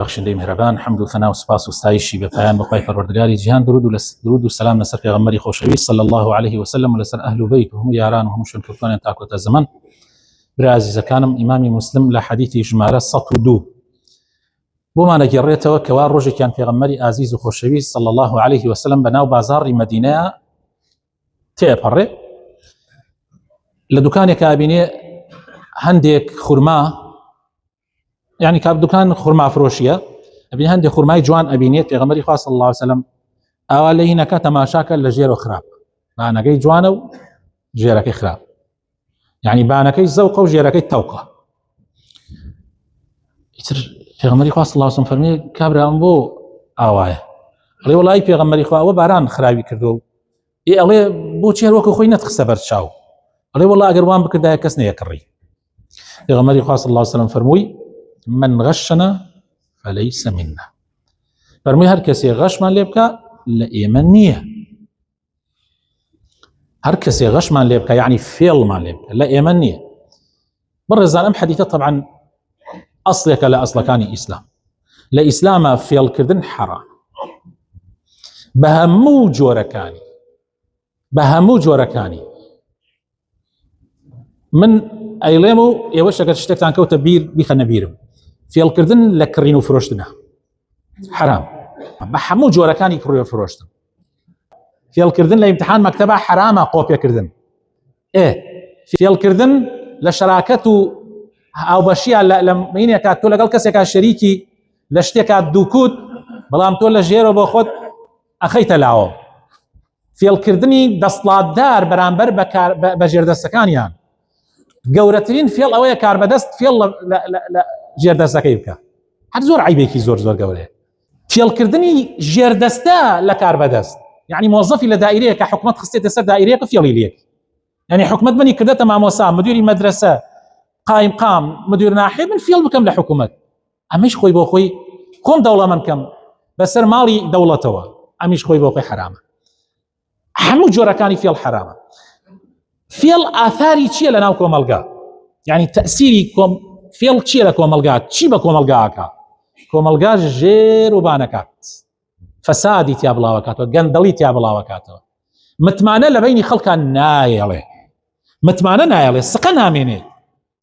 بخشندەی میهرەبان حەمد و ثەنا و سوپاس و ستایشی بە پایان بەخوای پەروەردگاری جیهان درود و سەلام لەسەر پێغەمبەری خۆشەویست صلی الله عليه وسلم و لەسەر ئەهل و بەیت و هەموو یاران و هەموو شوێنکەوتوانیان تا کۆتا زەمان. برا عەزیزەکانم، ئیمامی موسلم لە حەدیثی ژمارە 102 بۆمان ئەگەڕێتەوە کەوا ڕۆژێکیان پێغەمبەری ئازیز و خۆشەویست صلی الله عليه وسلم بەناو بازاڕی مەدینەیە تێپەڕێ، لە دوکانێکە ئابینێ هەندێک خورما، يعني كاب دكان خرما فروشية أبين هندي خرماي جوان أبينيت پیغمبری خاص صلى الله عليه وسلم أولي هنا كتماشاك لجيرو خراب بانا كي جوانو جيرك خراب، يعني بانا كي زوقه وجيرك توقه. يتر پیغمبری خاص صلى الله عليه وسلم فرمي كابرا أمبو آوايا علي والله پیغمبری خاص وباران خرابي كردو إيه علي بو چير وكو خوي نتخ سبر تشاو علي والله أجر وان بكردا كسني يكري. پیغمبری خاص صلى الله عليه وسلم فرموي من غشنا فليس منا، فرمووی هەر کەسێ غەشمان لێ بکە لە ئێمە نییە. هەر کەسێ غەشمان لێ بکە یعنی فێڵمان لێ بکە لە ئێمە نییە. بەڕێزان ئەم حەدیثە طبعا ئەسڵێکە لە ئەسڵەکانی ئیسلام. لە ئیسلامە فێڵکردن حەرام بە هەموو جۆرەکانی. من ئەیڵێم و ئێوە شەکەر شتێکتان کەوتە بیر بیخەنە بیرم، فێڵکردن لە کڕین و فرۆشتنە حرام بە هەموو جۆرەکانی کڕی و فرۆشتن. فێڵکردن لە ئیمتحان مەکتەبە حرامە، قۆپێکردن. فێڵکردن لە شەراکەت و هاوبەشیە لە مینێکات تۆ لەگەڵ کەسێکا شەریکی لە شتێکات دووکوت، بەڵام تۆ لە ژێرە بۆ خۆت ئەخەیتە لاوە. فێڵکردنی دەسڵاتدار بەرامبەر بە ژێردەستەکانیان گەورەترین فێڵ ئەوەیە کاربەدەست فێڵ لە ژێردەستەکەی بکە. هەر زۆر عیبێکی زۆر گەورەیە فێڵکردنی ژێردەستە لە کاربەدەست. یعنی مۆزەفی لە دائیرەیە کە حکومەت خستێتە سەر دائیرەیەک فێڵی لێک، یعنی حکومەت بنی کردێتە مامۆسا، مدیری مەدرسە، قایم قام، مدیر ناحیە، من فێڵ بکەم لە حکومەت. ئەمەش خۆی بۆ خۆی خۆم دەوڵەمەند کەم بەسەر ماڵی دەوڵەتەوە، ئەمیش خۆی بۆ خۆی حرامە. هەموو جۆرەکانی فێڵ حرامە. فێڵ ئاثاری چییە لە ناو کۆمەلگا؟ یعنی تەسیری فێڵ چییە لە کۆمەلگا؟ چی بە کۆمەلگاکە؟ کۆمەلگا ژێر و بانەکات، فەسادی تیا بڵاوەکاتەوە، گەندەڵی تیا بڵاوەکاتەوە، متمانە لە بینی خەڵکان نایەڵێ، متمانە نایەڵێ،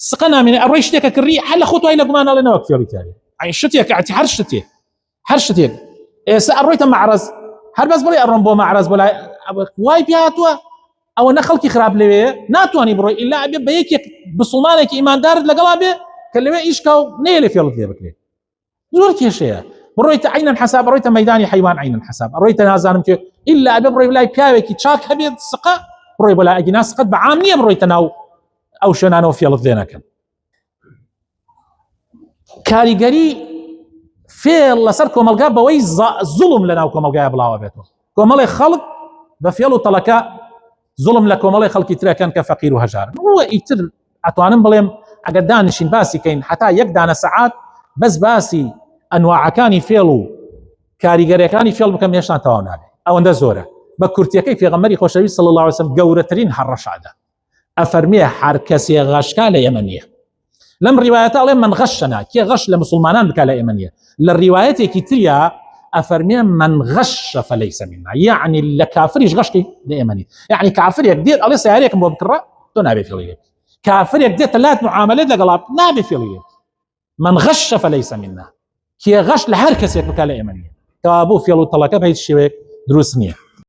سقە نامێنێ ئەڕۆی شتێکە کڕی هەر لە خۆت وای لە گومانەڵێ نەوەک فێڵی تیاێ. ئەی شتێک هەر شتێک ئێستا ئەڕۆیتە مەعرەز، هەر بەس بڵێ ئەڕۆم بۆ مەعرەز بۆ لای وای پیاتوە ئەوە نە خەڵکی خراپ لەوێ ناتوانانی بڕۆی ئیلا ئەبێ بە یەکێک بسڵمانێکی ئیماندارت لەگەڵا بێ کە لەوێ ئیشکا و نەیە لێ فێڵت لێ بکرێت. زۆر کێشەیە بڕۆیتە عینەن حەساب، بڕۆیتە مەیدانی حیوان عینەن حەساب، بڕۆیتە نازانم کێ ئیلا ئەبێ بڕۆی بلای پیاوێکی چاک هەبێت سقە، بڕۆی بۆ لای ئەگینا سقەت بە عام نییە بڕۆیتە ناو ئەو شوێنانەوە فێڵت لێ نەکەن. کاریگەری فێڵ لەسەر کۆمەلگا بەوەی زوڵم لە ناو کۆمەلگایە بڵاوە بێتەوە. کۆمەڵی خەڵک بە فێڵ و تەڵەکە زوڵم لە کۆمەڵی خەڵکی ترەکەن کە فەقیر و هەژارن. وە ئیتر ئەتوانم بڵێم ئەگەر دانیشین باسی کەین حتا یەک دانە سەعات بەس باسی ئەنواعەکانی فێڵ و کاریگەریەکانی فێڵ بکەم هێشتا تەواو نابێت. ئەوەندە زۆرە. بە کورتیەکەی پێغەمبەری خۆشەویست صلی الله عليه وسلم گەورەترین هەڕەشەدا ئەفەرمێ هەر کەسێ غەشکا لە ئێمە نییە. لەم ڕیوایەتە ئەڵێ من غەشەنا، کێ غەش لە مسلمانان بکا لە ئێمە نییە. لە ڕیوایەتێکی تریا ئەفەرمێ من غەش فەلەیسە منا، یعنی لە کافریش غەشتی لە ئێمە نییە. یعنی کافرێک دێت ئەڵێ سیارێکم بۆ بکڕە تۆ نابێ فێڵی لێ، کافرێک دێتە لات معاملەت لەگەڵا نابێ فێڵی لێ. من غەش فەلەیسە منا، کێ غەش لە هەر کەسێک بکا لە ئێمە نییە. کەوا بۆ فێڵ و تەڵەکە بە هیچ شێوەیەک دروست نییە.